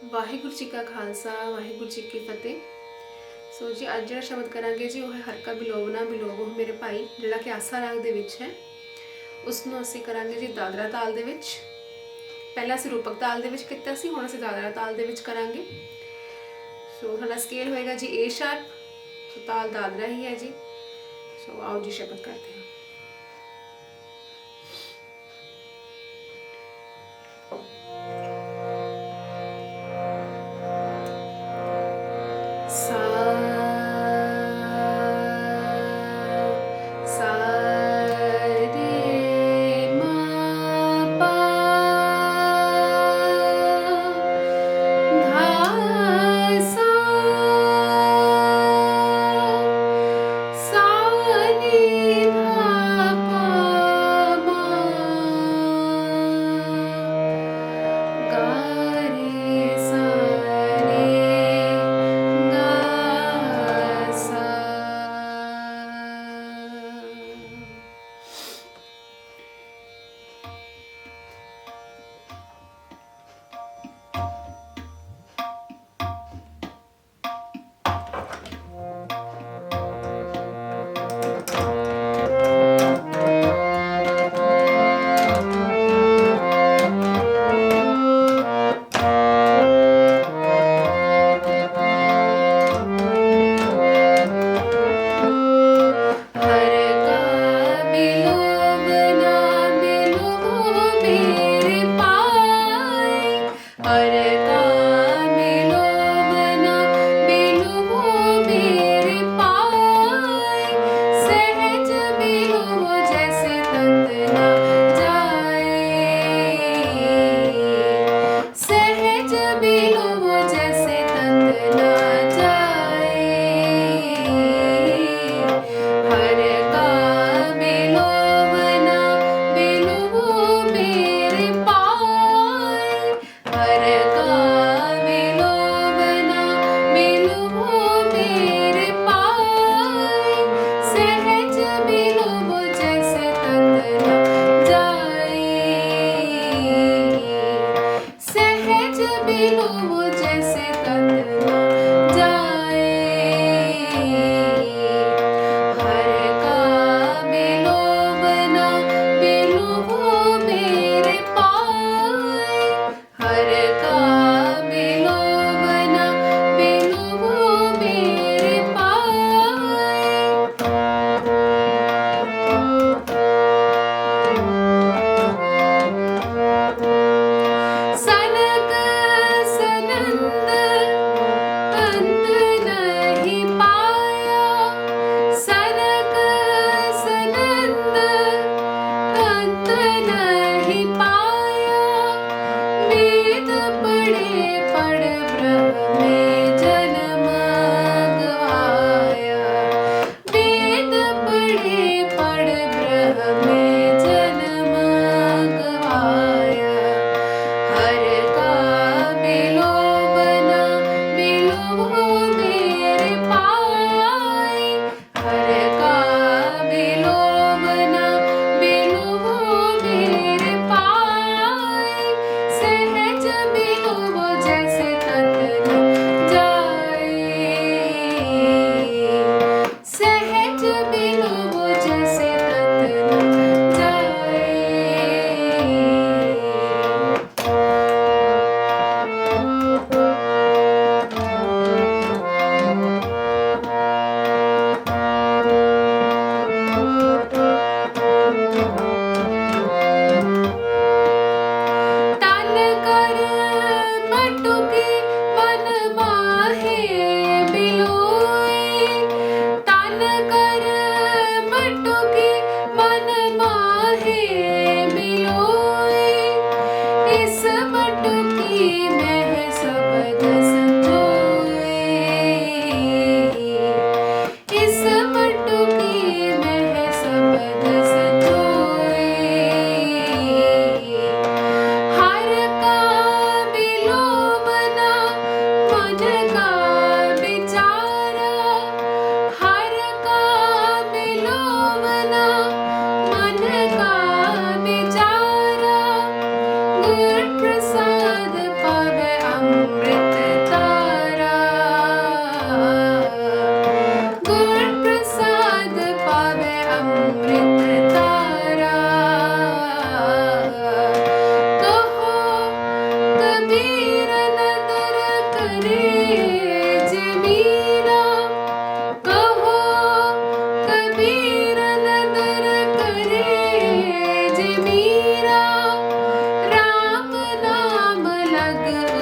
वाहिगुरु जी का खालसा वाहिगुरु जी की फतेह। सो जी अज जो शब्द करांगे जी वो है हर का बिलोवना बिलोवो मेरे भाई, जिहड़ा कि आसा राग दे विच है। उसनों असीं करांगे जी दादरा ताल दे विच। पहला असीं रूपक ताल दे विच कीता सी, हुण असीं दादरा ताल दे विच करांगे। सो साडा स्केल होएगा जी ए शार्प, सो ताल दादरा ही है जी। सो आओ जी शब्द करते हैं।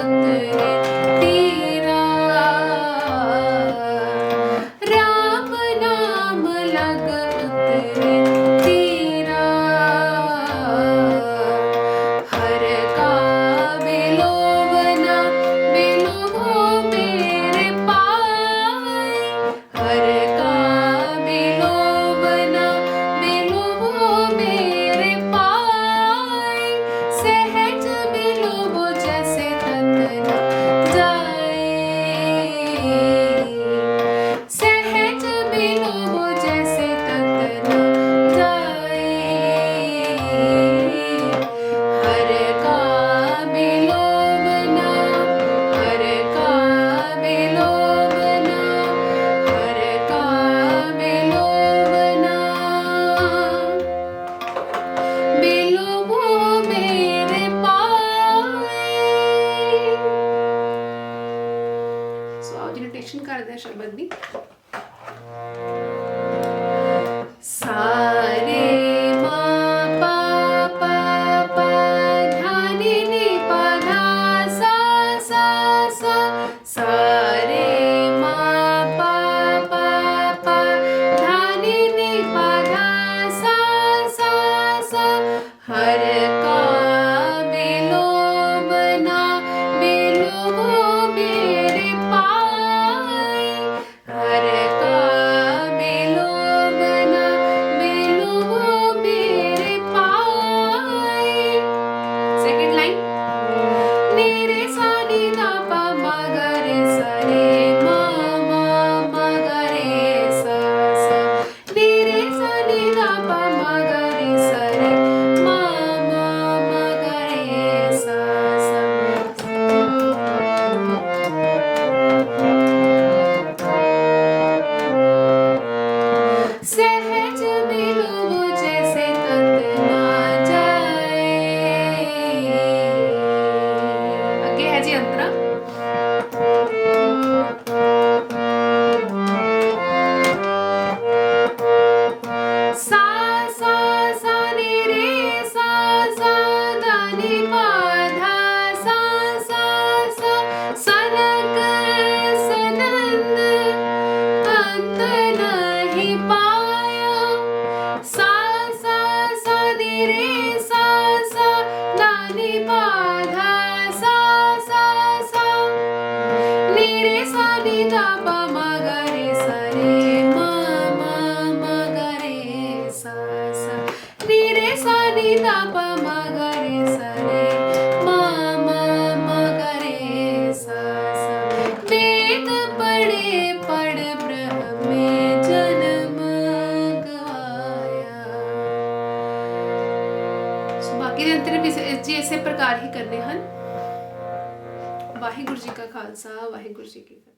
उतरे तीरा, राम नाम लग उतरे तीरा, हर का बिलोवना बिलोवो मेरे पाई, हर का बिलोवना बिलोवो मेरे पाई, सहज बिलोवो जैसे तन न जाए, सहज बिलोवो जैसे तन न जाए, हर का बिलोवना, हर का बिलोवना, हर का बिलोवना, बिलोवो मेरे पाए। सो आओ जी डिक्टेशन करते हैं शब्द दी। सारे माँ पा पा पा धा नी नी पा धा सा सा सा, सारे माँ पा पा पा धा नी नी पा धा सा सा सा, हर का बिलोवना बिलोवो मेरे पाई, हर का बिलोवना बिलोवो मेरे पाई। सेकंड लाइन, नी रे सा नी धा पा मा गा रे सा रे मा मा मा गा रे सा सा, नी रे सा नी धा पा मा गा रे सा रे मा मा मा गा रे सा सा, सहज बिलोवो जैसे तन न जाए। आगे है जी अंतरा। सा सा सा नी रे सा सा धा नी पा धा सा सा सा, सनक सनंद अंत नहीं पाया, सा सा सा नी रे सा सा धा नी पा धा सा सा सा, नी रे सा नी धा पा मा गा रे सा रे मा मा मा गा रे सा सा, नी रे सा नी धा पा मा गा रे सा रे मा मा मा गा रे सा सा, वेद पढ़े पढ़ ब्रह्म में जन्म गवाया। सो बाकी दे अंतर भी जी इसे प्रकार ही करने हैं। वाहिगुरु जी का खालसा, वाहिगुरु जी की फतेह।